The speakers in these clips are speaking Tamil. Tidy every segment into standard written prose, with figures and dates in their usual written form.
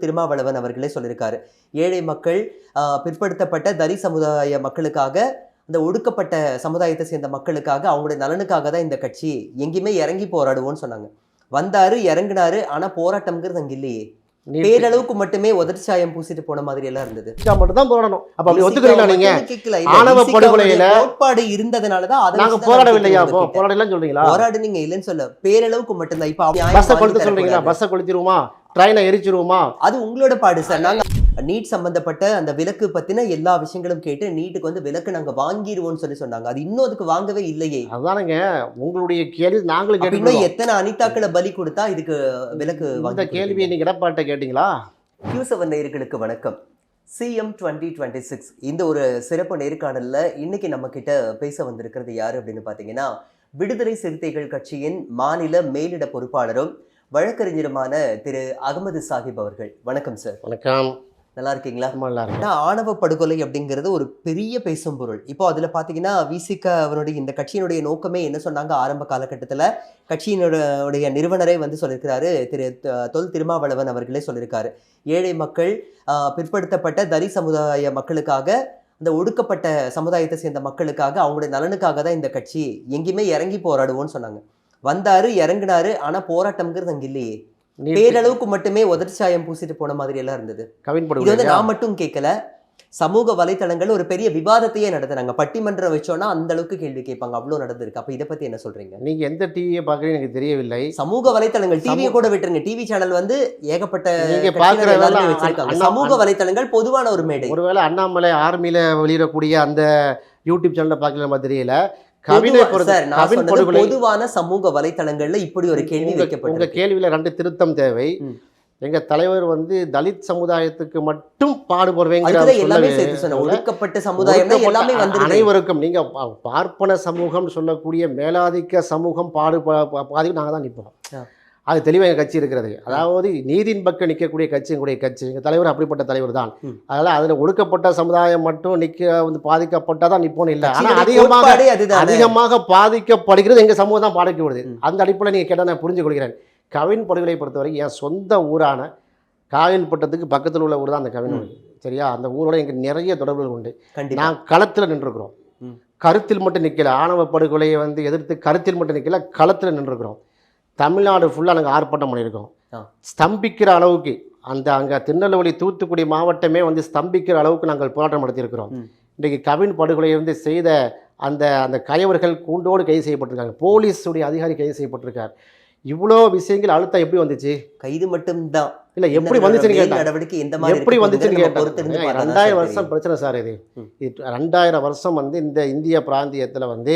திருமாவளவன் அவர்களே சொல்லியிருக்காரு. ஏழை மக்கள், பிற்படுத்தப்பட்ட தலித் சமுதாய மக்களுக்காக, அந்த ஒடுக்கப்பட்ட சமுதாயத்தை சேர்ந்த மக்களுக்காக, அவங்களுடைய நலனுக்காக தான் இந்த கட்சி எங்கேயுமே இறங்கி போராடுவோம்னு சொன்னாங்க. வந்தாரு, இறங்குனாரு. ஆனா போராட்டம்ங்கிறது அங்க இல்லையே. பேரளவுக்கு மட்டுமே உதற்சாயம் பூசிட்டு போன மாதிரி எல்லாம் இருந்தது. மட்டும் தான் போராடணும். அப்ப அப்படி ஒத்துக்கிறீங்களா நீங்க? ஆணவ படுகொலையில கோட்பாடு இருந்ததுனாலதான் நாங்க போராடவில்லையா? போராடலாம் சொல்றீங்களா? போராடுனீங்க இல்லைன்னு சொல்ல, பேரளவுக்கு மட்டும்தான். இப்ப பஸ்ஸை கொளுத்த சொல்றீங்களா? பஸ்ஸை கொளுத்திடுவோமா? ட்ரெயினை எரிச்சிருவோமா? அது உங்களோட பாடு சார். நாங்க நீட் சம்பந்தப்பட்ட அந்த விலக்கு பத்தின எல்லா விஷயங்களும் கேட்டு நீட்டுக்கு வந்து விலக்கு நாங்க வாங்கிடுவோம்னு சொன்னாங்க. அது இன்னும் அதுக்கு வாங்கவே இல்லையே. அதானுங்க உங்களுடைய கேள்வி. நாங்களும் கேட்டோம் எத்தனை அனிதாக்களை பலி கொடுத்தா இதுக்கு விலக்கு இந்த கேள்வியை நீங்க எடப்பாட்ட கேட்டீங்களா? Q7 நேயர்களுக்கு வணக்கம். CM 2026 இந்த ஒரு சிறப்பு நேர்காணல்ல இன்னைக்கு நம்ம கிட்ட பேச வந்திருக்கிறது யாரு அப்படின்னு பாத்தீங்கன்னா, விடுதலை சிறுத்தைகள் கட்சியின் மாநில மேலிட பொறுப்பாளரும் வழக்கறிஞருமான திரு அகமது சாஹிப் அவர்கள். வணக்கம் சார். வணக்கம். நல்லா இருக்கீங்களா? நல்லா. ஆணவ படுகொலை அப்படிங்கிறது ஒரு பெரிய பேசும் பொருள். இப்போ அதுல பாத்தீங்கன்னா விசிக அவருடைய இந்த கட்சியினுடைய நோக்கமே என்ன சொன்னாங்க? ஆரம்ப காலகட்டத்துல கட்சியினுடைய நிறுவனரே வந்து சொல்லியிருக்கிறாரு. திரு தொல் திருமாவளவன் அவர்களே சொல்லியிருக்காரு. ஏழை மக்கள், பிற்படுத்தப்பட்ட தலித் சமுதாய மக்களுக்காக, அந்த ஒடுக்கப்பட்ட சமுதாயத்தை சேர்ந்த மக்களுக்காக, அவங்களுடைய நலனுக்காக தான் இந்த கட்சி எங்கேயுமே இறங்கி போராடுவோம்னு சொன்னாங்க. வந்தாரு, இறங்குனாரு. ஆனா போராட்டம்ங்கிறது அங்க இல்லையே. பேரளவுக்கு மட்டுமே உதற்சாயம் பூசிட்டு போன மாதிரி எல்லாம் இருந்தது. இது வந்து நான் மட்டும் கேட்கல, சமூக வலைத்தளங்கள் ஒரு பெரிய விவாதத்தையே நடத்துறாங்க. பட்டிமன்றம் வச்சோன்னா அந்த அளவுக்கு கேள்வி கேட்பாங்க. அவ்வளவு நடந்திருக்கு. அப்ப இதை பத்தி என்ன சொல்றீங்க? நீங்க எந்த டிவியை பாக்குறீங்க எனக்கு தெரியவில்லை. சமூக வலைத்தளங்கள், டிவியை கூட விட்டுருங்க. டிவி சேனல் வந்து ஏகப்பட்ட வச்சிருக்காங்க. சமூக வலைத்தளங்கள் பொதுவான ஒரு மேடை. ஒருவேளை அண்ணாமலை ஆர்மியில வெளியிடக்கூடிய அந்த யூடியூப் சேனல்ல பாக்கல மாதிரி தெரியல. பொதுவான சமூக வலைத்தளங்கள்ல இப்படி ஒரு கேள்வி வைக்கப்பட்டது. உங்க கேள்வியில 2 திருத்தம் தேவை. எங்க தலைவர் வந்து தலித் சமுதாயத்துக்கு மட்டும் பாடுபடுவேங்கிற ஒடுக்கப்பட்ட சமுதாயம் எல்லாமே வந்து அனைவருக்கும். நீங்க பார்ப்பன சமூகம் சொல்லக்கூடிய மேலாதிக்க சமூகம் பாதி நாங்க தான் நிற்போம். அது தெளிவாக எங்கள் கட்சி இருக்கிறது. அதாவது நீதியின் பக்கம் நிற்கக்கூடிய கட்சி எங்களுடைய கட்சி. எங்கள் தலைவர் அப்படிப்பட்ட தலைவர் தான். அதனால் அதில் ஒடுக்கப்பட்ட சமுதாயம் மட்டும் வந்து பாதிக்கப்பட்டால் தான் நிற்போம் இல்லை. ஆனால் அதிகமாக பாதிக்கப்படுகிறது எங்கள் சமூகம் தான் பாதிக்கப்படுது. அந்த அடிப்படையில் நீங்கள் கேட்டால் நான் புரிஞ்சு கொள்கிறேன். கவின் படுகொலை பொறுத்தவரை என் சொந்த ஊரான காயல்பட்டத்துக்கு பக்கத்தில் உள்ள ஊர் தான் அந்த கவின். சரியா? அந்த ஊரோட எங்களுக்கு நிறைய தொடர்புகள் உண்டு. நான் களத்தில் நின்றுருக்கிறோம். கருத்தில் மட்டும் நிற்கல. ஆணவ படுகொலையை வந்து எதிர்த்து கருத்தில் மட்டும் நிற்கல, களத்தில் நின்றுருக்கிறோம். தமிழ்நாடு ஃபுல்லாக நாங்கள் ஆர்ப்பாட்டம் பண்ணியிருக்கோம். ஸ்தம்பிக்கிற அளவுக்கு அங்கே திருநெல்வேலி தூத்துக்குடி மாவட்டமே வந்து ஸ்தம்பிக்கிற அளவுக்கு நாங்கள் போராட்டம் நடத்தியிருக்கிறோம். இன்றைக்கு கவின் படுகொலையை வந்து செய்த அந்த கயவர்கள் கூண்டோடு கைது செய்யப்பட்டிருக்காங்க. போலீஸுடைய அதிகாரி கைது செய்யப்பட்டிருக்கார். இவ்வளோ விஷயங்கள் அழுத்தம் எப்படி வந்துச்சு? கைது மட்டும்தான் இல்லை, எப்படி வந்துச்சுன்னு கேட்டேன். எப்படி வந்துச்சுன்னு கேட்டேன். 2000 வருஷம் பிரச்சனை சார். இது 2000 வருஷம் வந்து இந்த இந்திய பிராந்தியத்தில் வந்து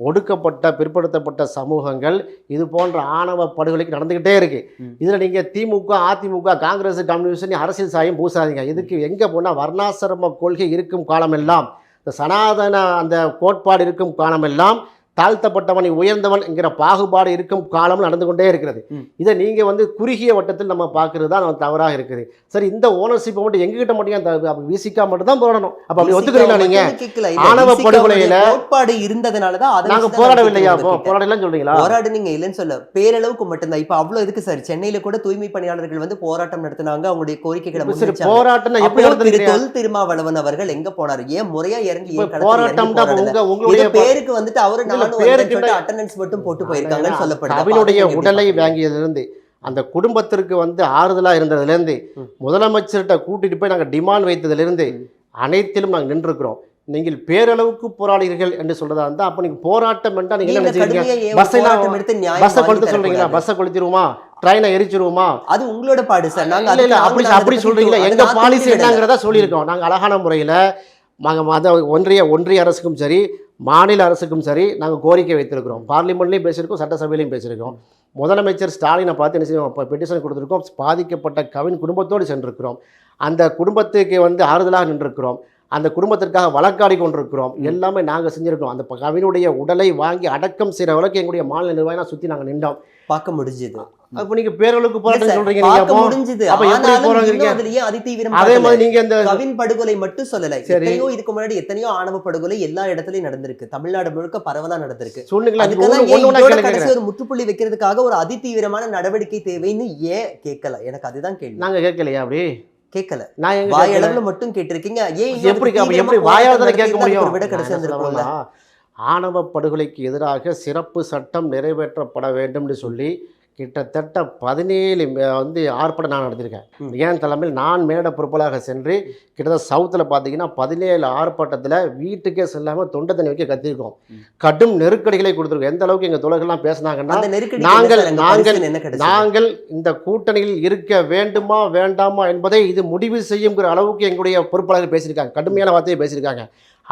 ஒடுக்கப்பட்ட பிற்படுத்தப்பட்ட சமூகங்கள் இது போன்ற ஆணவ படுகொலைக்கு நடந்துக்கிட்டே இருக்கு. இதில் நீங்கள் திமுக, அதிமுக, காங்கிரஸ், கம்யூனிஸ்ட் அரசியல் சாயம் பூசாதீங்க. இதுக்கு எங்கே போனால் வர்ணாசிரம கொள்கை இருக்கும் காலமெல்லாம், இந்த சனாதன அந்த கோட்பாடு இருக்கும் காலமெல்லாம், தாழ்த்தப்பட்டவனை உயர்ந்தவன் என்கிற பாகுபாடு இருக்கும் காலம் நடந்து கொண்டே இருக்கிறது. இதை நீங்கள் வந்து குறுகிய வட்டத்தில் நம்ம பார்க்கறது தான் தவறாக இருக்குது. சரி, இந்த ஓனர்ஷிப்பை மட்டும் எங்ககிட்ட மட்டும் விசிக்கா மட்டும் தான் போடணும். அப்போ அப்படி ஒத்துக்கிறீங்களா? நீங்கள் ஆணவ படுகொலையில கோட்பாடு இருந்ததுனாலதான் நாங்கள் போராடவில்லையா? போராடலாம் சொல்றீங்களா? போராடுனீங்க இல்லைன்னு சொல்ல, பேரளவுக்கு மட்டும்தான். இப்போ அவ்வளோ எதுக்கு சார்? சென்னையில கூட தூய்மை பணியாளர்கள் வந்து போராட்டம் நடத்தினாங்க. அவங்களுடைய கோரிக்கைகளை போராட்டம் எப்படி தொல் திருமாவளவன் அவர்கள் எங்க போனார்? ஏன் முறையா இறங்கி போராட்டம் உங்களுடைய பேருக்கு வந்துட்டு அவரு அட்டெண்டன்ஸ் மட்டும் போட்டு போயிருக்காங்கன்னு சொல்லப்படுது. அவனுடைய உடலை வாங்கியதிலிருந்து, அந்த குடும்பத்திற்கு வந்து ஆறுதலா இருந்ததுலேருந்து, முதலமைச்சர்கிட்ட கூட்டிட்டு போய் நாங்கள் டிமாண்ட் வைத்ததிலிருந்து அனைத்திலும் நாங்கள் நின்றுக்கிறோம். நீங்கள் பேரளவுக்கு போராடுகிறீர்கள் என்று சொல்றதா இருந்தா அப்ப நீங்க போராட்டம் என்றா நீங்க என்ன நினைச்சீங்க? பஸ்ஸை கொளுத்த சொல்றீங்களா? பஸ்ஸை கொளுத்திடுவோமா? ட்ரெயினை எரிச்சிருவோமா? அது உங்களோட பாடு சார். நாங்க அப்படி சொல்றீங்களா? எங்க பாலிசி என்னங்கிறத சொல்லியிருக்கோம். நாங்கள் அழகான முறையில் ஒன்றிய அரசுக்கும் சரி, மாநில அரசுக்கும் சரி நாங்கள் கோரிக்கை வைத்திருக்கிறோம். பார்லிமெண்ட்லையும் பேசியிருக்கோம், சட்டசபையிலையும் பேசியிருக்கோம். முதலமைச்சர் ஸ்டாலினை பார்த்து என்ன செய்வோம், பெட்டிஷன் கொடுத்துருக்கோம். பாதிக்கப்பட்ட கவின் குடும்பத்தோடு சென்றிருக்கிறோம். அந்த குடும்பத்துக்கு வந்து ஆறுதலாக நின்றிருக்கிறோம். அந்த குடும்பத்திற்காக வழக்காடி கொண்டிருக்கிறோம். எல்லாமே நாங்கள் செஞ்சுருக்கோம். அந்த கவினுடைய உடலை வாங்கி அடக்கம் செய்கிற அளவுக்கு எங்களுடைய மாநில நிர்வாகம் சுற்றி நாங்கள் நின்றோம். பார்க்க முடிஞ்சது. அப்போ நீங்க பேரளவுக்கு போராட்டம் சொல்றீங்க. பார்க்க முடிஞ்சது. அப்ப எப்படி போறாங்க? அதுலயே அதிதீவிரம். அதே மாதிரி நீங்க இந்த கவின் படுகொலை மட்டும் சொல்லல, எத்தனையோ இதுக்கு முன்னாடி எத்தனையோ ஆணவ படுகொலை எல்லா இடத்துலயும் நடந்திருக்கு. தமிழ்நாடு முழுக்க பரவலா நடந்திருக்கு. கடைசி ஒரு முற்றுப்புள்ளி வைக்கிறதுக்காக ஒரு அதிதீவிரமான நடவடிக்கை தேவைன்னு ஏன் கேட்கல? எனக்கு அதுதான் கேள்வி. நாங்க கேட்கலையா? அப்படி கேட்கல. நான் வாயளவுல மட்டும் கேட்டிருக்கீங்க. ஏன் எப்படி வாயாளர்ல கேட்க முடியும்? விட கிடைச்சிருந்திருக்கும்ல. ஆணவ படுகொலைக்கு எதிராக சிறப்பு சட்டம் நிறைவேற்றப்பட வேண்டும்னு சொல்லி கிட்டத்தட்ட 17 வந்து ஆர்ப்பாட்டம் நான் நடத்தியிருக்கேன். ஏன் தலைமையில் நான் மேட பொறுப்பாளராக சென்று கிட்டத்தட்ட சவுத்தில் பார்த்தீங்கன்னா 17 ஆர்ப்பாட்டத்தில் வீட்டுக்கே செல்லாமல் தொண்டை தண்ணி வைக்க கத்திருக்கோம். கடும் நெருக்கடிகளை கொடுத்துருக்கோம். எந்த அளவுக்கு எங்கள் தோழர்கள்லாம் பேசினாங்கன்னா, நாங்கள் இந்த கூட்டணியில் இருக்க வேண்டுமா வேண்டாமா என்பதை இது முடிவு செய்யுங்கிற அளவுக்கு எங்களுடைய பொறுப்பாளர்கள் பேசியிருக்காங்க. கடுமையான வார்த்தையை பேசியிருக்காங்க.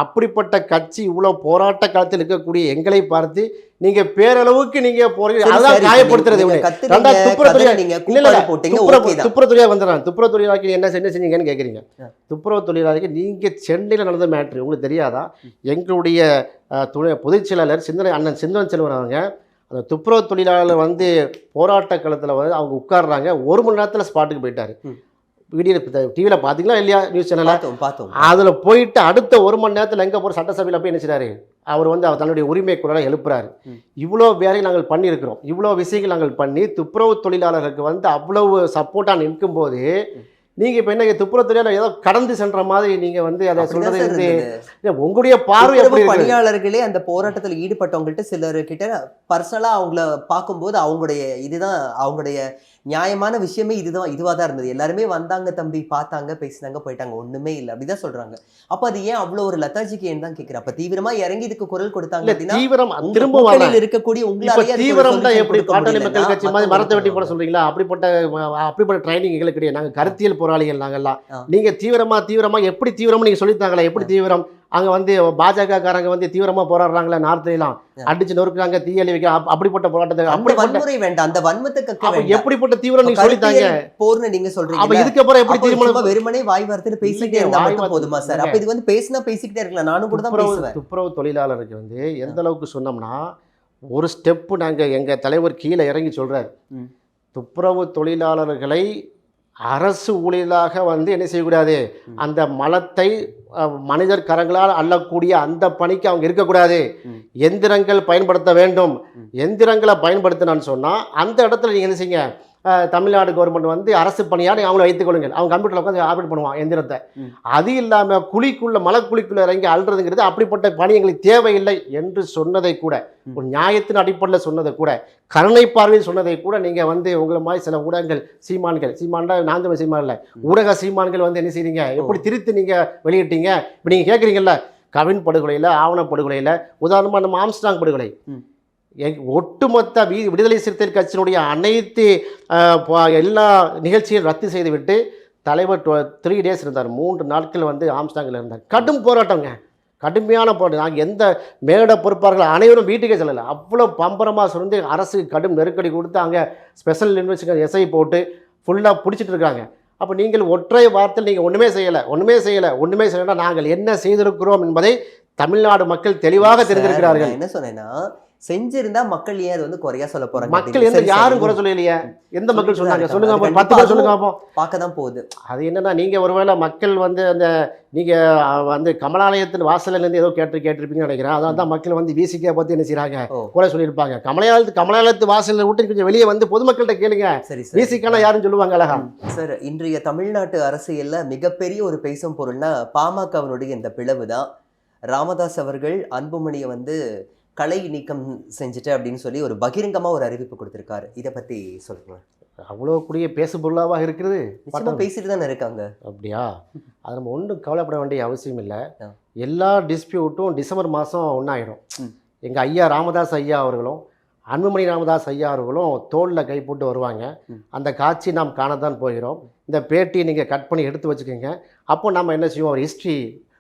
அப்படிப்பட்ட கட்சி இவ்வளவு போராட்ட காலத்தில் இருக்கக்கூடிய எங்களை பார்த்து நீங்க பேரளவுக்கு நீங்க போறீங்க. அதான் காயப்படுத்துறது. துப்புரவுத்துறையா வந்துடுறாங்க. துப்புரவுத்துறையாக்கு என்ன செஞ்சீங்கன்னு கேட்குறீங்க. துப்புரவு தொழிலாளிக்கு நீங்க சென்னையில் நடந்த மேட்ரு உங்களுக்கு தெரியாதா? எங்களுடைய பொதுச் செயலாளர் அண்ணன் சிந்தன் செல்வன் அவங்க அந்த துப்புரவு தொழிலாளர் வந்து போராட்ட காலத்தில் வந்து அவங்க உட்கார்றாங்க. 1 மணி நேரத்தில் ஸ்பாட்டுக்கு போயிட்டாரு. வீடியோ டிவியில் பார்த்தீங்களா இல்லையா? நியூஸ் சேனலில் பார்த்தோம். அதில் போயிட்டு அடுத்த 1 மணி நேரத்தில் எங்கே போகிற சட்டசபையில் போய் நினைச்சிட்டாரு. அவர் வந்து அவர் தன்னுடைய உரிமை குரலை எழுப்புறாரு. இவ்வளோ வேலையை நாங்கள் பண்ணியிருக்கிறோம். இவ்வளோ விஷயங்கள் நாங்கள் பண்ணி துப்புரவு தொழிலாளர்களுக்கு வந்து அவ்வளவு சப்போர்ட்டாக நிற்கும் போது நீங்கள் இப்போ என்ன துப்புரவு தொழிலாளர் ஏதோ கடந்து சென்ற மாதிரி நீங்கள் வந்து அதை சொல்றது வந்து உங்களுடைய பார்வை. பணியாளர்களே அந்த போராட்டத்தில் ஈடுபட்டவங்கள்ட்ட சிலர்கிட்ட பர்சனலாக அவங்கள பார்க்கும்போது அவங்களுடைய இதுதான் அவங்களுடைய நியாயமான விஷயமே இதுவாக தான் இருந்தது. எல்லாருமே வந்தாங்க, தம்பி பார்த்தாங்க, பேசினாங்க, போயிட்டாங்க, ஒண்ணுமே இல்லை அப்படிதான் சொல்றாங்க. அப்ப அது ஏன் அவ்வளவு ஒரு லெத்தாஜிக்கு ஏன் தான் கேட்கிறேன். அப்ப தீவிரமா இறங்கி இதுக்கு குரல் கொடுத்தாங்க அப்படின்னா திரும்ப இருக்கக்கூடிய உங்களாலேயே தீவிரம் தான் எப்படி பாட்டாளி மக்கள் கட்சி மாதிரி மரத்தை வெட்டி போட சொல்றீங்களா? அப்படிப்பட்ட ட்ரைனிங் எங்களுக்கு கிடையாது. நாங்க கருத்தியல் போராளிகள் நாங்கெல்லாம். நீங்க தீவிரமா எப்படி தீவிரமா நீங்க சொல்லித்தாங்களா? எப்படி தீவிரம்? அங்கே வந்து பாஜக காரங்க வந்து தீவிரமாக போராடுறாங்களே, நார்த்லாம் அடிச்சு நொறுக்குறாங்க, தீயலி வைக்க, அப்படிப்பட்ட போராட்டத்தை அப்படி வேண்டாம். அந்த வன்மத்துக்கு எப்படிப்பட்ட தீவிரம் நீங்க சொல்லித்தாங்க போர்னு நீங்க சொல்றீங்க. அப்ப இதுக்கப்புறம் எப்படி தீர்மானம்? வெறுமனே வாய் வார்த்தையில பேசிக்கிட்டே இருந்தா போதுமா சார்? அப்ப இது வந்து பேசினா பேசிக்கிட்டே இருக்கலாம். நானும் கூட தான் பேசுவேன். துப்புரவு தொழிலாளருக்கு வந்து எந்த அளவுக்கு சொன்னோம்னா, ஒரு ஸ்டெப்பு நாங்க எங்க தலைவர் கீழே இறங்கி சொல்றாரு, துப்புரவு தொழிலாளர்களை அரசு ஊழியர்களாக வந்து என்ன செய்யக்கூடாது, அந்த மலத்தை மனிதர் கரங்களால் அள்ளக்கூடிய அந்த பணிக்கு அவங்க இருக்கக்கூடாது. எந்திரங்கள் பயன்படுத்த வேண்டும். எந்திரங்களை பயன்படுத்தினான்னு சொன்னால் அந்த இடத்துல நீங்கள் என்ன செய்யுங்க, தமிழ்நாடு கவர்மெண்ட் வந்து அரசு பணியாக அவங்கள வைத்துக் கொள்ளுங்கள். அவங்க கம்ப்யூட்டரில் உட்காந்து ஆப்ரேட் பண்ணுவான் எந்திரத்தை. அது இல்லாமல் மலைக்குழிக்குள்ளே இறங்கி அல்றதுங்கிறது அப்படிப்பட்ட பணி எங்களுக்கு தேவையில்லை என்று சொன்னதை கூட, ஒரு நியாயத்தின் அடிப்படையில் சொன்னதை கூட, கருணை பார்வையில் சொன்னதை கூட நீங்கள் வந்து உங்களை மாதிரி சில ஊடகங்கள் சீமான்டா நாந்தவ சீமான் இல்லை, ஊடக சீமான்கள் வந்து என்ன செய்றீங்க, எப்படி திருத்தி நீங்கள் வெளியிட்டீங்க. இப்போ நீங்கள் கேட்குறீங்கல்ல, கவின் படுகொலையில், ஆவணப்படுகொலையில், உதாரணமாக நம்ம ஆம்ஸ்ட்ராங் படுகொலை, ஒட்டுமொத்த விடுதலை சிறுத்தைகள் கட்சியினுடைய அனைத்து எல்லா நிகழ்ச்சியும் ரத்து செய்துவிட்டு தலைவர் 3 days இருந்தார். 3 நாட்கள் வந்து ஆம்ஸ்டாங்கில் இருந்தார். கடும் போராட்டங்க, கடுமையான போராட்டம். நாங்கள் எந்த மேட பொறுப்பாளர்கள் அனைவரும் வீட்டுக்கே செல்லலை. அவ்வளோ பம்பரமாக சொல்லி அரசுக்கு கடும் நெருக்கடி கொடுத்து அங்கே ஸ்பெஷல் இன்வெஸ்டிகேஷன் எஸ்ஐ போட்டு ஃபுல்லாக பிடிச்சிட்டு இருக்காங்க. அப்போ நீங்கள் ஒற்றை வார்த்தையில் நீங்கள் ஒன்றுமே செய்யலை நாங்கள் என்ன செய்திருக்கிறோம் என்பதை தமிழ்நாடு மக்கள் தெளிவாக தெரிந்திருக்கிறார்கள். என்ன சொன்னேன்னா, செஞ்சிருந்தா மக்கள் ஏன் அது வந்து குறையா சொல்ல போறாங்க? மக்கள் யாரும் குறை சொல்லலையே. எந்த மக்கள் சொன்னாங்க சொல்லுங்க, 10 பேர் சொல்லுங்க பார்ப்போம். பார்க்கதான் போகுது. அது என்னன்னா, நீங்க ஒருவேளை மக்கள் வந்து அந்த நீங்க வந்து கமலாலயத்தின் வாசல்ல இருந்து ஏதோ கேட்டிருப்பீங்கன்னு நினைக்கிறேன். அதனால தான் மக்கள் வந்து விசிகே பத்தி என்ன செய்யறாங்க, குறை சொல்லியிருப்பாங்க. கமலாலயத்து வாசல்ல விட்டு கொஞ்சம் வெளியே வந்து பொதுமக்கள்கிட்ட கேளுங்க, விசிகானா யாருன்னு சொல்லுவாங்க. அழகா சார், இன்றைய தமிழ்நாட்டு அரசியல்ல மிகப்பெரிய ஒரு பேசும் பொருள்னா பாமகவினுடைய இந்த பிளவு தான். ராமதாஸ் அவர்கள் அன்புமணியை வந்து கலை நீக்கம் செஞ்சுட்டு அப்படின்னு சொல்லி ஒரு பகிரங்கமாக ஒரு அறிவிப்பு கொடுத்துருக்காரு. இதை பற்றி சொல்லுங்க. அவ்வளோ கூடிய பேசு பொருளாக இருக்கிறது. பேசிட்டு தானே இருக்காங்க. அப்படியா? அது நம்ம ஒன்றும் கவலைப்பட வேண்டிய அவசியம் இல்லை. எல்லா டிஸ்பியூட்டும் டிசம்பர் மாதம் ஒன்றாயிடும். எங்கள் ஐயா ராமதாஸ் ஐயா அவர்களும் அன்புமணி ராமதாஸ் ஐயா அவர்களும் தோளில் கை போட்டு வருவாங்க. அந்த காட்சி நாம் காணத்தான் போகிறோம். இந்த பேட்டியை நீங்கள் கட் பண்ணி எடுத்து வச்சுக்கோங்க. அப்போ நம்ம என்ன செய்வோம், ஒரு ஹிஸ்ட்ரி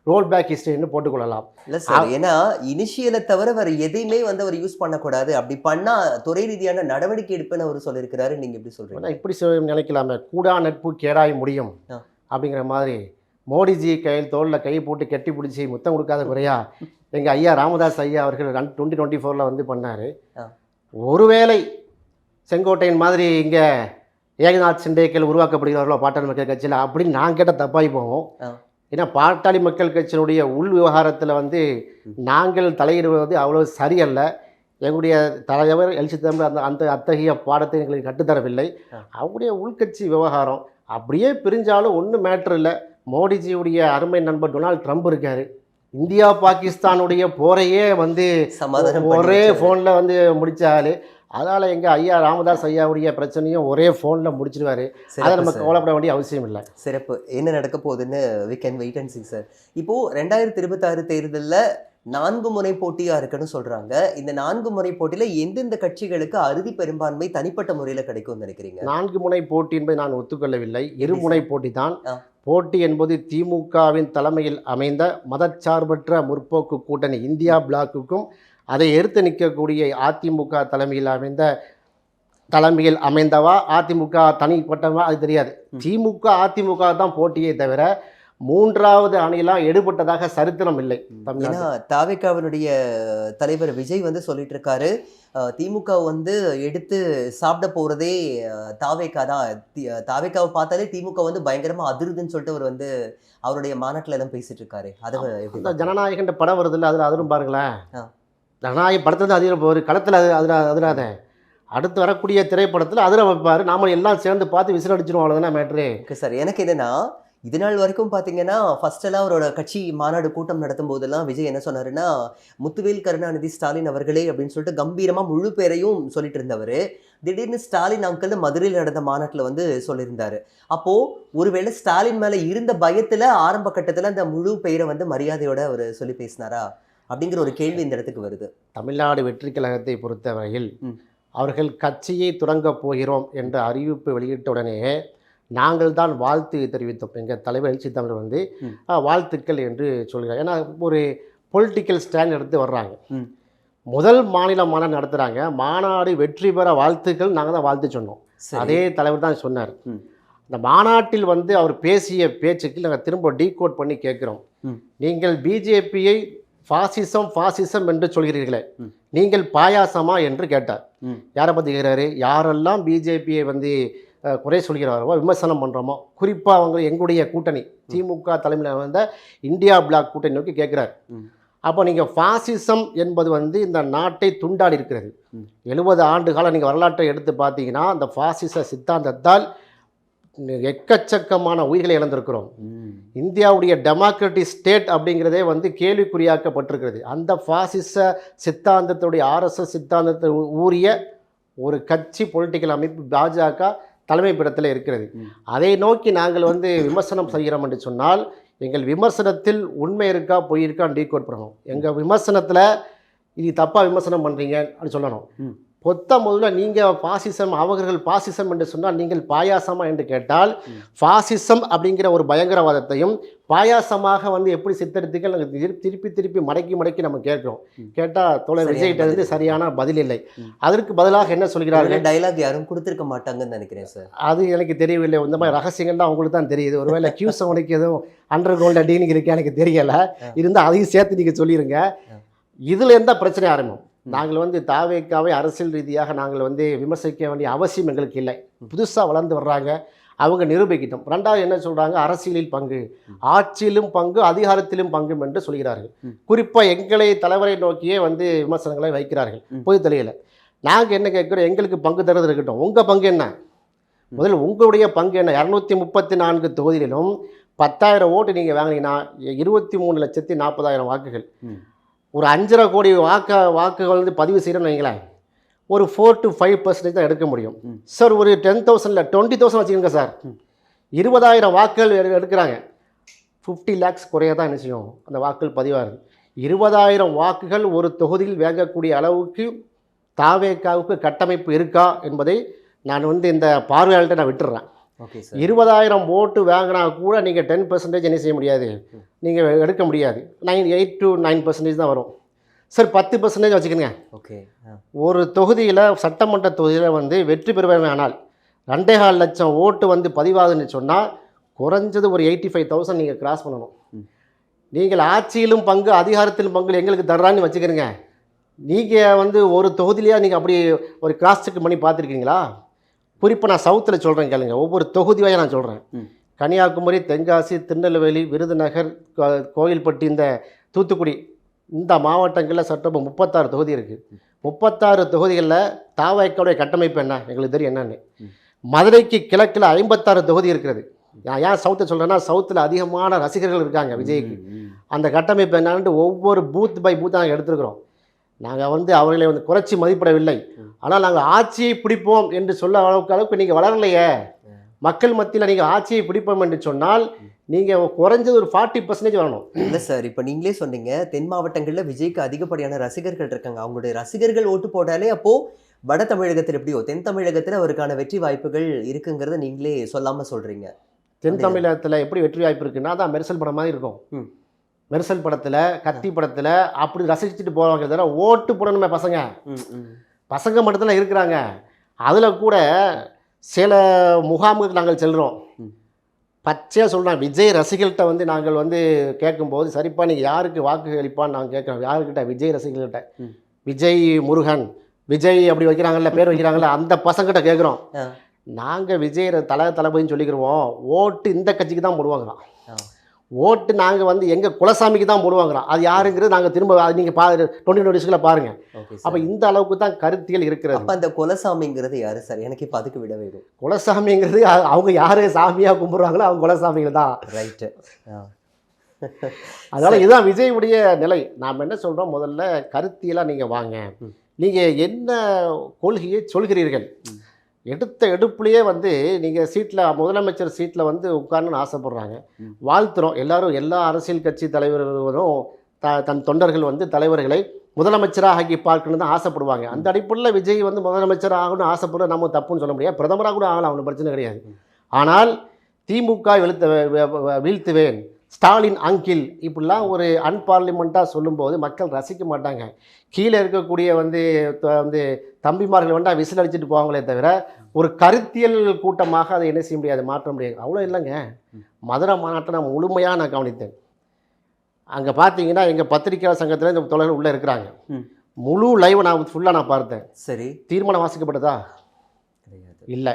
ரோல் பேக் ஹிஸ்டரின்னு போட்டுக்கொள்ளலாம். இல்லை சார், ஏன்னா இனிஷியலை தவிர வேறு எதையுமே வந்து அவர் யூஸ் பண்ணக்கூடாது. அப்படி பண்ணால் துறை ரீதியான நடவடிக்கை எடுப்புன்னு அவர் சொல்லியிருக்கிறாரு. நீங்கள் எப்படி சொல்கிறீங்க? இப்படி நினைக்கலாமே, கூடா நட்பு கேடாய் முடியும் அப்படிங்கிற மாதிரி மோடிஜி கையில் தோளில் கை போட்டு கட்டி பிடிச்சி முத்தம் கொடுக்காத குறையா எங்கள் ஐயா ராமதாஸ் ஐயா அவர்கள் 2024 வந்து பண்ணார். ஒருவேளை செங்கோட்டையன் மாதிரி இங்கே ஏகநாத் சிண்டேக்கள் உருவாக்கப்படுகிறார்களோ பாட்டாளி மக்கள் கட்சியில் அப்படின்னு நான் கேட்ட தப்பாகி போவோம். ஏன்னா பாட்டாளி மக்கள் கட்சியினுடைய உள் விவகாரத்தில் வந்து நாங்கள் தலையிடுவது அவ்வளோ சரியல்ல. எங்களுடைய தலைவர் எழுச்சி தமிழ் அந்த அத்தகைய பாடத்தை எங்களுக்கு கட்டுத்தரவில்லை. அவங்களுடைய உள்கட்சி விவகாரம் அப்படியே பிரிஞ்சாலும் ஒன்றும் மேட்ரு இல்லை. மோடிஜியுடைய அருமை நண்பர் டொனால்ட் ட்ரம்ப் இருக்கார். இந்தியா பாகிஸ்தானுடைய போரையே வந்து ஒரே ஃபோனில் வந்து முடித்தாள். அதனால் எங்கள் ஐயா ராமதாஸ் ஐயாவுடைய பிரச்சனையும் ஒரே ஃபோனில் முடிச்சிடுவார். அதை நம்ம கவலைப்பட வேண்டிய அவசியம் இல்லை. சிறப்பு. என்ன நடக்க போகுதுன்னு we can wait and see sir. இப்போது 2026 தேர்தலில் 4 முறை போட்டியாக இருக்குன்னு சொல்கிறாங்க. இந்த 4 முறை போட்டியில் எந்தெந்த கட்சிகளுக்கு அறுதி பெரும்பான்மை தனிப்பட்ட முறையில் கிடைக்கும்னு நினைக்கிறீங்க? 4 முனை போட்டி என்பதை நான் ஒத்துக்கொள்ளவில்லை. இருமுனை போட்டி தான். போட்டி என்பது திமுகவின் தலைமையில் அமைந்த மதச்சார்பற்ற முற்போக்கு கூட்டணி இந்தியா பிளாக்குக்கும் அதை எதிர்த்து நிற்கக்கூடிய அதிமுக தலைமையில் அமைந்தவா அதிமுக தனிப்பட்டவா அது தெரியாது. திமுக அதிமுக தான் போட்டியே தவிர மூன்றாவது அணியெல்லாம் எடுபட்டதாக சரித்திரம் இல்லை. தாவேகாவினுடைய தலைவர் விஜய் வந்து சொல்லிட்டு இருக்காரு, திமுக வந்து எடுத்து சாப்பிட போறதே தாவேகா தான். தாவேகாவை பார்த்தாலே திமுக வந்து பயங்கரமா அதிருதுன்னு சொல்லிட்டு அவர் வந்து அவருடைய மாநாட்டில் எல்லாம் பேசிட்டு இருக்காரு. அதை ஜனநாயகன்ற படம் வருது இல்லை, அதில் அதிலும் பாருங்களேன். ஜனநாயக படத்துல அதில் ஒரு களத்தில் அதிராத அடுத்து வரக்கூடிய திரைப்படத்தில் அதில் வைப்பார். நாம எல்லாம் சேர்ந்து பார்த்து விசில் அடிச்சிருவோம். அவ்வளோதானே மேட்ரு. Okay sir. எனக்கு என்னன்னா இது நாள் வரைக்கும் பார்த்தீங்கன்னா ஃபர்ஸ்டெல்லாம் அவரோட கட்சி மாநாடு கூட்டம் நடத்தும் போதெல்லாம் விஜய் என்ன சொன்னாருன்னா, முத்துவேல் கருணாநிதி ஸ்டாலின் அவர்களே அப்படின்னு சொல்லிட்டு கம்பீரமாக முழு பேரையும் சொல்லிட்டு இருந்தவர். திடீர்னு ஸ்டாலின் அங்கிள் மதுரையில் நடந்த மாநாட்டில் வந்து சொல்லியிருந்தாரு. அப்போது ஒருவேளை ஸ்டாலின் மேலே இருந்த பயத்தில் ஆரம்ப கட்டத்தில் அந்த முழு பெயரை வந்து மரியாதையோட அவர் சொல்லி பேசினாரா அப்படிங்கிற ஒரு கேள்வி இந்த இடத்துக்கு வருது. தமிழ்நாடு வெற்றி கழகத்தை பொறுத்தவரையில் அவர்கள் கட்சியை தொடங்கப் போகிறோம் என்ற அறிவிப்பு வெளியிட்ட உடனே நாங்கள் தான் வாழ்த்து தெரிவித்தோம். எங்கள் தலைவர் எழுச்சி தமிழர் வந்து வாழ்த்துக்கள் என்று சொல்கிறார். ஏன்னா ஒரு பொலிட்டிக்கல் ஸ்டாண்ட் எடுத்து வர்றாங்க. முதல் மாநில மாநாடு நடத்துகிறாங்க. மாநாடு வெற்றி பெற வாழ்த்துக்கள் நாங்கள் தான் வாழ்த்து சொன்னோம். அதே தலைவர் தான் சொன்னார். இந்த மாநாட்டில் வந்து அவர் பேசிய பேச்சுக்கு நாங்கள் திரும்ப டீகோட் பண்ணி கேட்குறோம். நீங்கள் பிஜேபியை ஃபாசிசம் என்று சொல்கிறீர்களே, நீங்கள் பாயாசமா என்று கேட்டார். யாரை பற்றி கேட்குறாரு? யாரெல்லாம் பிஜேபியை வந்து குறை சொல்கிறாரோ விமர்சனம் பண்ணுறோமோ, குறிப்பாக அவங்க எங்களுடைய கூட்டணி திமுக தலைமையில் வந்த இந்தியா பிளாக் கூட்டணி நோக்கி கேட்குறாரு. அப்போ நீங்கள் ஃபாசிசம் என்பது வந்து இந்த நாட்டை துண்டாடி இருக்கிறது. 70 ஆண்டு காலம் நீங்கள் வரலாற்றை எடுத்து பார்த்தீங்கன்னா அந்த ஃபாசிச சித்தாந்தத்தால் எக்கச்சக்கமான உயிர்களை இழந்திருக்கிறோம். இந்தியாவுடைய டெமோக்ராட்டிக் ஸ்டேட் அப்படிங்கிறதே வந்து கேள்விக்குறியாக்கப்பட்டிருக்கிறது. அந்த ஃபாசிச சித்தாந்தத்துடைய RSS சித்தாந்தத்தை ஊறிய ஒரு கட்சி பொலிட்டிக்கல் அமைப்பு பாஜக தலைமைப்பிடத்தில் இருக்கிறது. அதை நோக்கி நாங்கள் வந்து விமர்சனம் செய்கிறோம் என்று சொன்னால் எங்கள் விமர்சனத்தில் உண்மை இருக்கா பொய் இருக்கான்னு டீகோட் பண்ணணும். எங்கள் விமர்சனத்தில் இது தப்பாக விமர்சனம் பண்ணுறீங்க அப்படின்னு சொல்லணும். முதல்ல நீங்கள் பாசிசம் அவர்கள் பாசிசம் என்று சொன்னால் நீங்கள் பாயாசமா என்று கேட்டால் பாசிசம் அப்படிங்கிற ஒரு பயங்கரவாதத்தையும் பாயாசமாக வந்து எப்படி சித்தரித்தீர்கள் திருப்பி மடக்கி நம்ம கேட்கிறோம். கேட்டால் தோழர் விஜய்கிட்ட இருந்து சரியான பதில் இல்லை. அதற்கு பதிலாக என்ன சொல்கிறார்கள்? டைலாக் யாரும் கொடுத்துருக்க மாட்டாங்கன்னு நினைக்கிறேன் சார். அது எனக்கு தெரியவில்லை. இந்த மாதிரி ரகசியங்கள்லாம் அவங்களுக்கு தான் தெரியுது. ஒருவேளை கியூஸ் அவனுக்கு எதுவும் அண்டர் கிரவுண்ட் அடின்னு இருக்கே எனக்கு தெரியலை. இருந்தால் அதையும் சேர்த்து நீங்கள் சொல்லிடுங்க. இதில் எந்த பிரச்சனை ஆரம்பம்? நாங்கள் வந்து தாவேக்காவை அரசியல் ரீதியாக நாங்கள் வந்து விமர்சிக்க வேண்டிய அவசியம் எங்களுக்கு இல்லை. புதுசாக வளர்ந்து வர்றாங்க, அவங்க நிரூபிக்கிட்டோம். ரெண்டாவது என்ன சொல்கிறாங்க? அரசியலில் பங்கு, ஆட்சியிலும் பங்கு, அதிகாரத்திலும் பங்கு என்று சொல்கிறார்கள். குறிப்பாக எங்களை தலைவரை நோக்கியே வந்து விமர்சனங்களை வைக்கிறார்கள் பொது தலையில். நாங்கள் என்ன கேட்குறோம்? எங்களுக்கு பங்கு தருவது இருக்கட்டும், உங்கள் பங்கு என்ன? முதல்ல உங்களுடைய பங்கு என்ன? 234 தொகுதியிலும் 10,000 ஓட்டு நீங்கள் வாங்கினீங்கன்னா 23,40,000 வாக்குகள். ஒரு 5.5 கோடி வாக்குகள் வந்து பதிவு செய்யணும்னு வைங்களேன், ஒரு 4 to 5% தான் எடுக்க முடியும் சார். ஒரு 10,000 20,000 வச்சுக்கோங்க சார். 20,000 வாக்குகள் எடுக்கிறாங்க. 50 lakhs குறைய தான் என்ன செய்யும் அந்த வாக்குகள் பதிவாகுது. 20,000 வாக்குகள் ஒரு தொகுதியில் வாங்கக்கூடிய அளவுக்கு தாவேக்காவுக்கு கட்டமைப்பு இருக்கா என்பதை நான் வந்து இந்த பார்வையாளர்கிட்ட நான் விட்டுடுறேன். 20,000 ஓட்டு வாங்கினா கூட நீங்கள் 10% என்ன செய்ய முடியாது, நீங்கள் எடுக்க முடியாது. 8 to 9% தான் வரும் சார். 10% வச்சுக்கோங்க. ஒரு தொகுதியில் சட்டமன்ற தொகுதியில் வந்து வெற்றி பெறுவேன் ஆனால் 2.25 லட்சம் ஓட்டு வந்து பதிவாகுதுன்னு சொன்னால் குறைஞ்சது ஒரு 85,000 நீங்கள் கிராஸ் பண்ணணும். நீங்கள் ஆட்சியிலும் பங்கு அதிகாரத்திலும் பங்கு எங்களுக்கு தர்றான்னு வச்சுக்கிறீங்க. நீங்கள் வந்து ஒரு தொகுதியிலேயே நீங்கள் அப்படி ஒரு கிராஸ் செக் பண்ணி பார்த்துருக்கீங்களா? குறிப்பாக நான் சவுத்தில் சொல்கிறேன் கேளுங்க, ஒவ்வொரு தொகுதியாக நான் சொல்கிறேன். கன்னியாகுமரி, தென்காசி, திருநெல்வேலி, விருதுநகர், கோயில்பட்டி, இந்த தூத்துக்குடி, இந்த மாவட்டங்களில் சட்டமன்றம் 36 தொகுதி இருக்குது. 36 தொகுதிகளில் தாவேக்காவுடைய கட்டமைப்பு என்ன எங்களுக்கு தெரியும் என்னன்னு. மதுரைக்கு கிழக்கில் 56 தொகுதி இருக்கிறது. நான் ஏன் சவுத்தை சொல்கிறேன்னா, சவுத்தில் அதிகமான ரசிகர்கள் இருக்காங்க விஜய்க்கு. அந்த கட்டமைப்பு என்னன்ட்டு ஒவ்வொரு பூத் பை பூத்தாக நாங்கள் எடுத்துருக்குறோம். நாங்கள் வந்து அவர்களை வந்து குறைச்சி மதிப்பிடவில்லை. ஆனால் நாங்கள் ஆட்சியை பிடிப்போம் என்று சொல்ல அளவுக்கு நீங்கள் வளரலையே. மக்கள் மத்தியில் நீங்கள் ஆட்சியை பிடிப்போம் என்று சொன்னால் நீங்கள் குறைஞ்சது ஒரு 40% வரணும். இல்லை சார், இப்போ நீங்களே சொன்னீங்க தென் மாவட்டங்களில் விஜய்க்கு அதிகப்படியான ரசிகர்கள் இருக்காங்க. அவங்களுடைய ரசிகர்கள் ஓட்டு போட்டாலே அப்போது வட தமிழகத்தில் எப்படியோ தென் தமிழகத்தில் அவருக்கான வெற்றி வாய்ப்புகள் இருக்குங்கிறத நீங்களே சொல்லாமல் சொல்கிறீங்க. தென் தமிழகத்தில் எப்படி வெற்றி வாய்ப்பு இருக்குன்னா, அதான் மெர்சல் படம் மாதிரி இருக்கும். மெர்சல் படத்தில், கத்தி படத்தில் அப்படி ரசிச்சுட்டு போவாங்க தவிர ஓட்டு போடணுமே பசங்க. பசங்க மட்டும்தான் இருக்கிறாங்க. அதில் கூட சில முகாமுக்கு நாங்கள் செல்கிறோம். பச்சையாக சொல்கிறோம், விஜய் ரசிகர்கள்ட்ட வந்து நாங்கள் வந்து கேட்கும்போது, சரிப்பா நீங்கள் யாருக்கு வாக்கு அளிப்பான்னு நாங்கள் கேட்குறோம். யாருக்கிட்ட? விஜய் ரசிகர்கள்ட்ட. விஜய் முருகன், விஜய் அப்படி வைக்கிறாங்கல்ல, பேர் வைக்கிறாங்கல்ல, அந்த பசங்கிட்ட கேட்குறோம். நாங்கள் விஜய் தளபதினு சொல்லிக்கிறோம், ஓட்டு இந்த கட்சிக்கு தான் போடுவாங்களாம். ஓட்டு நாங்கள் வந்து எங்கள் குலசாமிக்கு தான் போடுவாங்களாம். அது யாருங்கிறது நாங்கள் திரும்ப அது நீங்கள் 2020 பாருங்கள். அப்போ இந்த அளவுக்கு தான் கருத்தியல் இருக்கிறது. அப்போ அந்த குலசாமிங்கிறது யாரு சார்? எனக்கு இப்போ அதுக்கு விட வேணும். குலசாமிங்கிறது அவங்க யார் சாமியாக கும்பிட்றாங்களோ அவங்க குலசாமிகள் தான். ரைட்டு. அதனால் இதுதான் விஜயுடைய நிலை. நாம் என்ன சொல்கிறோம், முதல்ல கருத்தியலாக நீங்கள் வாங்க. நீங்கள் என்ன கொள்கையை சொல்கிறீர்கள்? எடுத்த எடுப்புலேயே வந்து நீங்கள் சீட்டில் முதலமைச்சர் சீட்டில் வந்து உட்காரணுன்னு ஆசைப்படுறாங்க. வாழ்த்துறோம் எல்லாரும். எல்லா அரசியல் கட்சி தலைவர்களும் தன் தொண்டர்கள் வந்து தலைவர்களை முதலமைச்சராக ஆக்கி பார்க்கணுன்னு தான் ஆசைப்படுவாங்க. அந்த அடிப்படையில் விஜய் வந்து முதலமைச்சர் ஆகணும்னு ஆசைப்படுற நம்ம தப்புன்னு சொல்ல முடியாது. பிரதமராக கூட ஆகலாம், அவனுக்கு பிரச்சனை கிடையாது. ஆனால் திமுக வீழ்த்துவேன், ஸ்டாலின் அங்கில், இப்படிலாம் ஒரு அன்பார்லிமெண்ட்டாக சொல்லும்போது மக்கள் ரசிக்க மாட்டாங்க. கீழே இருக்கக்கூடிய வந்து தம்பிமார்கள் வந்தால் விசில் அடிச்சுட்டு போவாங்களே தவிர ஒரு கருத்தியல் கூட்டமாக அதை என்ன செய்ய முடியாது, மாற்ற முடியாது. அவ்வளோ இல்லைங்க. மதுரை மாநாட்டை நான் முழுமையாக நான் கவனித்தேன். அங்கே பார்த்தீங்கன்னா எங்கள் பத்திரிகையாளர் சங்கத்தில் இந்த தொடர்கள் உள்ளே இருக்கிறாங்க. முழு லைவை நான் ஃபுல்லாக நான் பார்த்தேன். சரி, தீர்மானம் வாசிக்கப்பட்டதா? இல்லை,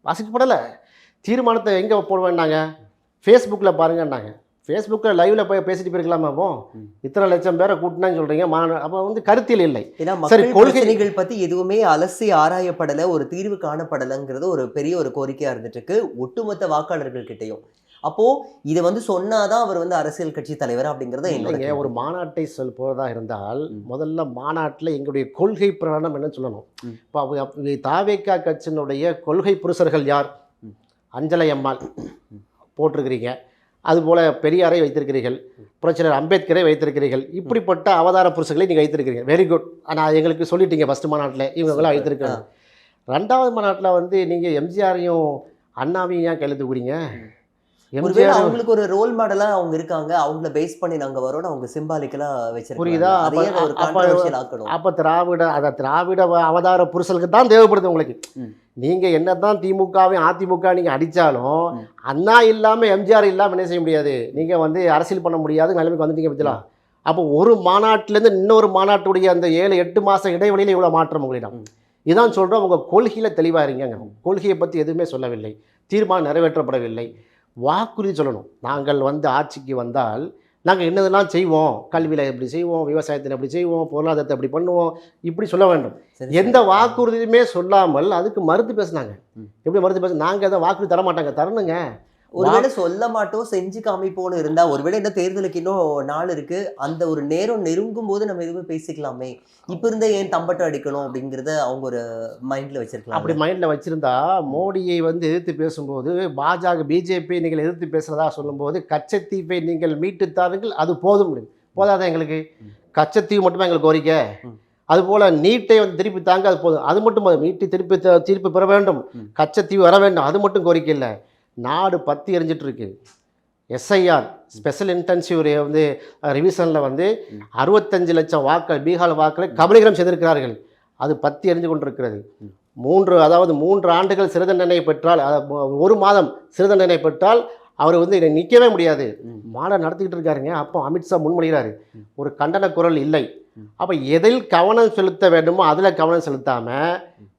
வாசிக்கப்படலை. தீர்மானத்தை எங்கே போடுவேன்னாங்க, ஃபேஸ்புக்கில் பாருங்கன்னாங்க. ஃபேஸ்புக்கில் லைவில் போய் பேசிட்டு போயிருக்கலாமா? அப்போ இத்தனை லட்சம் பேரை கூட்டினான்னு சொல்கிறீங்க. அப்போ வந்து கருத்தியல் இல்லை. சரி, கொள்கைகள் பற்றி எதுவுமே அலசி ஆராயப்படலை, ஒரு தீர்வு காணப்படலைங்கிறது ஒரு பெரிய ஒரு கோரிக்கையாக இருந்துட்டு இருக்கு ஒட்டுமொத்த வாக்காளர்கள் கிட்டையும். அப்போது இதை வந்து சொன்னாதான் அவர் வந்து அரசியல் கட்சி தலைவர் அப்படிங்கிறத என்னங்க. ஒரு மாநாட்டை போகிறதா இருந்தால் முதல்ல மாநாட்டில் எங்களுடைய கொள்கை பிரகடனம் என்ன சொல்லணும். இப்போ தாவேக்கா கட்சியினுடைய கொள்கை புருஷர்கள் யார்? அஞ்சலை அம்மாள் போட்டிருக்கிறீங்க, அதுபோல் பெரியாரை வைத்திருக்கிறீர்கள், புரட்சியாளர் அம்பேத்கரை வைத்திருக்கிறீர்கள். இப்படிப்பட்ட அவதார புருஷர்களை நீங்கள் வைத்திருக்கிறீங்க. Very good. ஆனால் எங்களுக்கு சொல்லிட்டீங்க ஃபஸ்ட்டு மாநாட்டில் இவங்கெல்லாம் வைத்திருக்காங்க. ரெண்டாவது மாநாட்டில் வந்து நீங்கள் எம்ஜிஆரையும் அண்ணாவையும் ஏன் கையில் தூக்குறீங்க? அவங்களுக்கு ஒரு ரோல் மாடலா அவங்க இருக்காங்க, அவங்கள பேஸ் பண்ணி நாங்க வரோம், அவங்க சிம்பாலிக்கலா வச்சிருக்கோம். புரியுதா? அப்ப திராவிட அவதார புருஷனுக்கு தான் தேவைப்படுது உங்களுக்கு. நீங்க என்னதான் திமுகவையும் அதிமுக நீங்க அடிச்சாலும் அண்ணா இல்லாம எம்ஜிஆர் இல்லாம என்ன செய்ய முடியாது, நீங்க வந்து அரசியல் பண்ண முடியாது நிலைமைக்கு வந்துட்டீங்க பத்திலா. அப்போ ஒரு மாநாட்டிலேருந்து இன்னொரு மாநாட்டுடைய அந்த 7-8 மாச இடைவெளியில் இவ்வளோ மாற்றம் உங்களிடம். இதான் சொல்கிறோம், உங்கள் கொள்கையில் தெளிவாக இருங்க. கொள்கையை பற்றி எதுவுமே சொல்லவில்லை, தீர்மானம் நிறைவேற்றப்படவில்லை. வாக்குறுதி சொல்லணும். நாங்கள் வந்து ஆட்சிக்கு வந்தால் நாங்கள் என்னதெல்லாம் செய்வோம், கல்வியில் எப்படி செய்வோம், விவசாயத்தில் எப்படி செய்வோம், பொருளாதாரத்தை எப்படி பண்ணுவோம், இப்படி சொல்ல வேண்டும். எந்த வாக்குறுதியுமே சொல்லாமல் அதுக்கு மறுத்து பேசுனாங்க. எப்படி மறுத்து பேச? நாங்கள் எதாவது வாக்குறுதி தர மாட்டாங்க, தரணுங்க. ஒருவேளை சொல்ல மாட்டோம் செஞ்சு காமிப்போன்னு இருந்தா, ஒருவேளை இந்த தேர்தலுக்கு இன்னும் நாள் இருக்கு, அந்த ஒரு நேரம் நெருங்கும் போது நம்ம எதுவுமே பேசிக்கலாமே, இப்ப இருந்த ஏன் தம்பட்டம் அடிக்கணும் அப்படிங்கிறத அவங்க ஒரு மைண்ட்ல வச்சிருக்கலாம். அப்படி மைண்ட்ல வச்சிருந்தா மோடியை வந்து எதிர்த்து பேசும்போது, பாஜக பிஜேபி நீங்கள் எதிர்த்து பேசுறதா சொல்லும்போது, கச்சத்தீவை நீங்கள் மீட்டு தாருங்கள், அது போதும். போதாதான் எங்களுக்கு கச்சத்தீவு மட்டுமே எங்களுக்கு கோரிக்கை. அதுபோல் நீட்டை வந்து திருப்பி தாங்க, அது போதும். அது மட்டும் நீட்டை திருப்பி பெற வேண்டும், கச்சத்தீவு வர வேண்டும், அது மட்டும் கோரிக்கை இல்லை. நாடு பற்றி எரிஞ்சிட்டு இருக்கு. எஸ்ஐஆர் ஸ்பெஷல் இன்டென்சிவ் வந்து ரிவிஷனில் வந்து 65 லட்சம் வாக்கள் பீகார் வாக்களை கபலீகரம் செய்திருக்கிறார்கள். அது பற்றி எரிஞ்சு கொண்டிருக்கிறது. 3 ஆண்டுகள் சிறை தண்டனை பெற்றால், 1 மாதம் சிறை தண்டனை பெற்றால் அவர் வந்து நிற்கவே முடியாது. ம். மாநாடு நடத்திக்கிட்டு இருக்காருங்க. அப்போ அமித்ஷா முன்மொழிகிறாரு, ம். ஒரு கண்டன குரல் இல்லை. ம். அப்போ எதில் கவனம் செலுத்த வேண்டுமோ அதில் கவனம் செலுத்தாமல்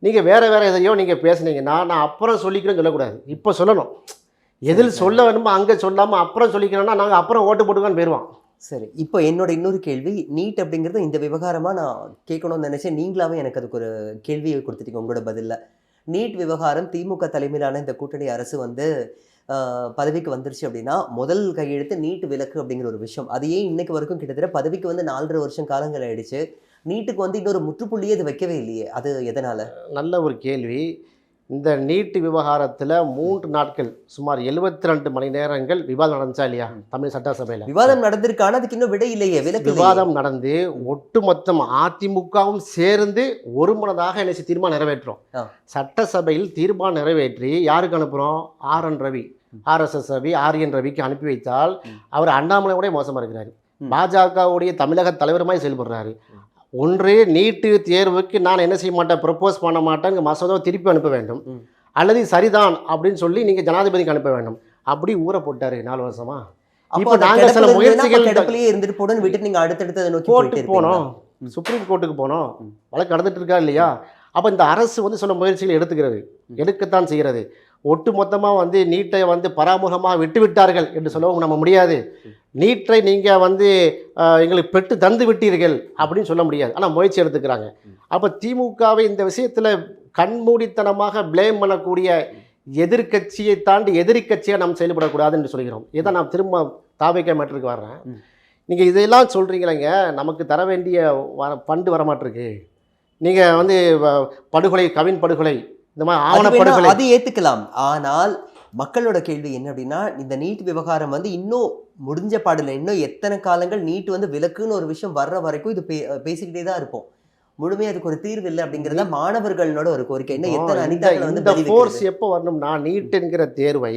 நீங்கள் வேறு எதையோ நீங்கள் பேசுனீங்கன்னா நான் அப்புறம் சொல்லிக்கிறேன்னு சொல்லக்கூடாது, இப்போ சொல்லணும். எதில் சொல்ல வேணுமோ அங்கே சொல்லாமல் அப்புறம் சொல்லிக்கிறோன்னா நாங்கள் அப்புறம் ஓட்டு போட்டுக்கான்னு போயிடுவான். சரி, இப்போ என்னோட இன்னொரு கேள்வி, நீட் அப்படிங்கிறது இந்த விவகாரமாக நான் கேட்கணும்னு நினைச்சேன். நீங்களாவே எனக்கு அதுக்கு ஒரு கேள்வியை கொடுத்துட்டீங்க உங்களோட பதில்ல. நீட் விவகாரம் திமுக தலைமையிலான இந்த கூட்டணி அரசு வந்து பதவிக்கு வந்துருச்சு அப்படின்னா முதல் கையெழுத்து நீட் விலக்கு அப்படிங்கிற ஒரு விஷயம். அது ஏன் இன்னைக்கு வரைக்கும் கிட்டத்தட்ட பதவிக்கு வந்து 4.5 வருஷம் காலங்கள் ஆயிடுச்சு, நீட்டுக்கு வந்து இன்னொரு முற்றுப்புள்ளியே அது வைக்கவே இல்லையே, அது எதனால? நல்ல ஒரு கேள்வி. இந்த நீட் விவகாரத்தில் 3 நாட்கள் சுமார் 72 மணி நேரங்கள் விவாதம் நடந்துச்சா இல்லையா தமிழ் சட்டசபையில்? விவாதம் நடந்திருக்கான, அதுக்கு இன்னும் விடை இல்லையே, விலக்கு இல்லையே. விவாதம் நடந்து ஒட்டுமொத்தம் அதிமுகவும் சேர்ந்து ஒரு மனதாக என்ன தீர்மானம் நிறைவேற்றோம். ஆ. சட்டசபையில் தீர்மானம் நிறைவேற்றி யாருக்கு அனுப்புகிறோம்? RN Ravi, RSS Ravi, RN ரவிக்கு அனுப்பி வைத்தால் அவர் அண்ணாமலையோட மோசமாக இருக்கிறாரு. பாஜகவுடைய தமிழக தலைவருமாய் செயல்படுறாரு. ஒன்று நீட்டு தேர்வுக்கு நான் என்ன செய்ய மாட்டேன், ப்ரப்போஸ் பண்ண மாட்டேன், மசோதாவை திருப்பி அனுப்ப வேண்டும், அல்லது சரிதான் அப்படின்னு சொல்லி நீங்கள் ஜனாதிபதிக்கு அனுப்ப வேண்டும். அப்படி ஊற போட்டாரு 4 வருஷமா. இப்போ நாங்கள் சில முயற்சிகள் கிடப்பிலேயே இருந்துட்டு போடுன்னு விட்டு நீங்க அடுத்தடுத்து நோக்கி கோர்ட்டுக்கு போனோம், சுப்ரீம் கோர்ட்டுக்கு போனோம், வழக்கு நடந்துட்டு இருக்கா இல்லையா? அப்போ இந்த அரசு வந்து சில முயற்சிகள் எடுக்கத்தான் செய்கிறது. ஒட்டு மொத்தமாக வந்து நீட்டை வந்து பராமுகமாக விட்டுவிட்டார்கள் என்று சொல்லவும் நம்ம முடியாது. நீட்டை நீங்கள் வந்து எங்களுக்கு பெற்று தந்து விட்டீர்கள் அப்படின்னு சொல்ல முடியாது. ஆனால் முயற்சி எடுத்துக்கிறாங்க. அப்போ திமுகவை இந்த விஷயத்தில் கண்மூடித்தனமாக பிளேம் பண்ணக்கூடிய எதிர்கட்சியை தாண்டி எதிர்கட்சியாக நாம் செயல்படக்கூடாது என்று சொல்கிறோம். இதை நான் திரும்ப தாவேகா மேட்டருக்கு வர்றேன். நீங்கள் இதெல்லாம் சொல்கிறீங்களேங்க, நமக்கு தர வேண்டிய ஃபண்டு வரமாட்டிருக்கு. நீங்கள் வந்து படுகொலை, கவின் படுகொலை, இந்த மாதிரி ஆவணப்படுகொலை, அது ஏத்துக்கலாம். ஆனால் மக்களோட கேள்வி என்ன அப்படின்னா, இந்த நீட் விவகாரம் வந்து இன்னும் முடிஞ்ச பாடல, இன்னும் எத்தனை காலங்கள் நீட் வந்து விலக்குன்னு ஒரு விஷயம் வர்ற வரைக்கும் இது பேசிக்கிட்டே தான் இருப்போம். முழுமையாக அதுக்கு ஒரு தீர்வு இல்லை அப்படிங்கிறத மாணவர்களோட ஒரு கோரிக்கை. என்ன எத்தனை அனிதாக்கள் வந்து இந்த ஃபோர்ஸ் எப்போ வரணும்னா, நீட் என்கிற தேர்வை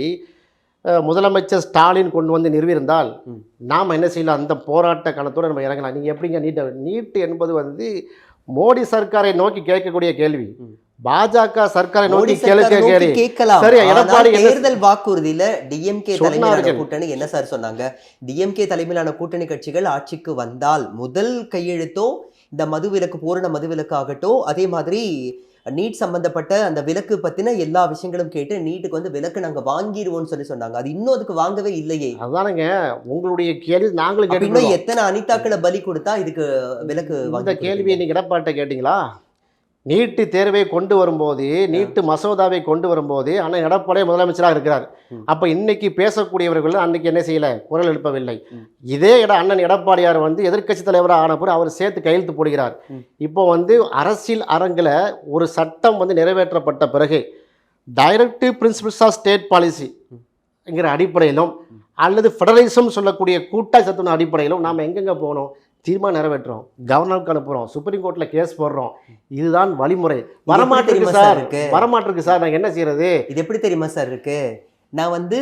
முதலமைச்சர் ஸ்டாலின் கொண்டு வந்து நிறுவியிருந்தால் நாம் என்ன செய்யலாம், அந்த போராட்ட காலத்தோடு நம்ம இறங்கலாம். நீங்கள் எப்படிங்க நீட் என்பது வந்து மோடி சர்க்காரை நோக்கி கேட்கக்கூடிய கேள்வி, பாஜக சர்க்காரை நோக்கி கேட்கலாம். சரி, எடப்பாடி தேர்தல் வாக்குறுதியில டிஎம்கே தலைமையிலான கூட்டணி என்ன சார் சொன்னாங்க? டிஎம்கே தலைமையிலான கூட்டணி கட்சிகள் ஆட்சிக்கு வந்தால் முதல் கையெழுத்தோ இந்த மதுவிலக்கு, பூரண மதுவிலக்கு ஆகட்டும், அதே மாதிரி நீட் சம்பந்தப்பட்ட அந்த விலக்கு பத்தின எல்லா விஷயங்களும் கேட்டு நீட்டுக்கு வந்து விலக்கு நாங்க வாங்கிடுவோம்னு சொன்னாங்க. அது இன்னும் அதுக்கு வாங்கவே இல்லையே. அதானுங்க உங்களுடைய கேள்வி. நாங்களும் கேட்டோம், எத்தனை அனிதாக்களை பலி கொடுத்தா இதுக்கு விலக்கு? இந்த கேள்வியை நீங்க எடப்பாட்ட கேட்டீங்களா? நீட்டு தேர்வை கொண்டு வரும்போது, நீட்டு மசோதாவை கொண்டு வரும்போது அண்ணன் எடப்பாடி முதலமைச்சராக இருக்கிறார். அப்போ இன்னைக்கு பேசக்கூடியவர்கள் அன்னைக்கு என்ன செய்யலை, குரல் எழுப்பவில்லை. இதே அண்ணன் எடப்பாடியார் வந்து எதிர்க்கட்சி தலைவராக ஆன பிறகு அவர் சேர்த்து கையெழுத்து போடுகிறார். இப்போ வந்து அரசியல் அரங்கில் ஒரு சட்டம் வந்து நிறைவேற்றப்பட்ட பிறகு directive principles of state policy என்கிற அடிப்படையிலும் அல்லது ஃபெடரலிசம் சொல்லக்கூடிய கூட்டாட்சி சட்டத்தின் அடிப்படையிலும் நாம் எங்கெங்கே போகணும், தீர்மானம் நிறைவேற்றுறோம், கவர்னருக்கு அனுப்புகிறோம், சுப்ரீம் கோர்ட்டில் கேஸ் போடுறோம். இதுதான் வழிமுறை. வரமாட்டிருக்கு சார், வரமாட்டிருக்கு சார், நாங்கள் என்ன செய்யறது? இது எப்படி தெரியுமா சார் இருக்கு? நான் வந்து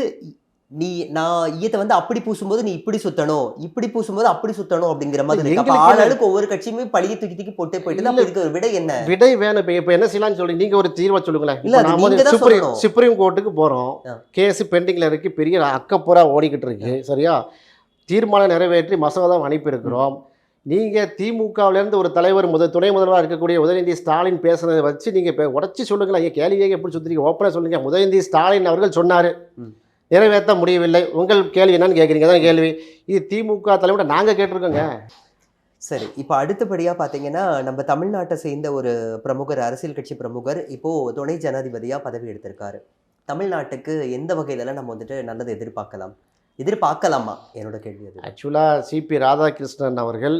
நான் ஈயத்தை வந்து அப்படி பூசும்போது நீ இப்படி சுத்தணும், இப்படி பூசும்போது அப்படி சுத்தணும் அப்படிங்கிற மாதிரி ஆளுக்கு ஒவ்வொரு கட்சியுமே பழிய தூக்கி போட்டே போயிட்டு இதுக்கு ஒரு விடை என்ன? விடை வேணும். இப்போ என்ன செய்யலாம்னு சொல்லி நீங்க ஒரு தீர்வை சொல்லுங்களேன். சுப்ரீம் கோர்ட்டுக்கு போறோம், கேஸ் பெண்டிங்ல இருக்கு, பெரிய அக்கப்பூரா ஓடிக்கிட்டு இருக்கு, சரியா? தீர்மானம் நிறைவேற்றி மசோதா அனுப்பியிருக்கிறோம். நீங்கள் திமுகவிலேருந்து ஒரு தலைவர் துணை முதல்வராக இருக்கக்கூடிய உதயநிதி ஸ்டாலின் பேசுனதை வச்சு நீங்கள் உடச்சி சொல்லுங்களேன். கேள்வியை எப்படி சுற்றுறீங்க? ஓப்பனாக சொல்லுங்க. உதயநிதி ஸ்டாலின் அவர்கள் சொன்னார், நிறைவேற்ற முடியவில்லை. உங்கள் கேள்வி என்னன்னு கேட்குறீங்க? தான் கேள்வி. இது திமுக தலைவரை நாங்கள் கேட்டிருக்கோங்க. சரி, இப்போ அடுத்தபடியாக பார்த்தீங்கன்னா, நம்ம தமிழ்நாட்டை சேர்ந்த ஒரு பிரமுகர், அரசியல் கட்சி பிரமுகர் இப்போது துணை ஜனாதிபதியாக பதவி எடுத்திருக்காரு. தமிழ்நாட்டுக்கு எந்த வகையிலலாம் நம்ம வந்துட்டு நல்லது எதிர்பார்க்கலாமா? என்னோட கேள்வி அது. ஆக்சுவலாக சிபி ராதாகிருஷ்ணன் அவர்கள்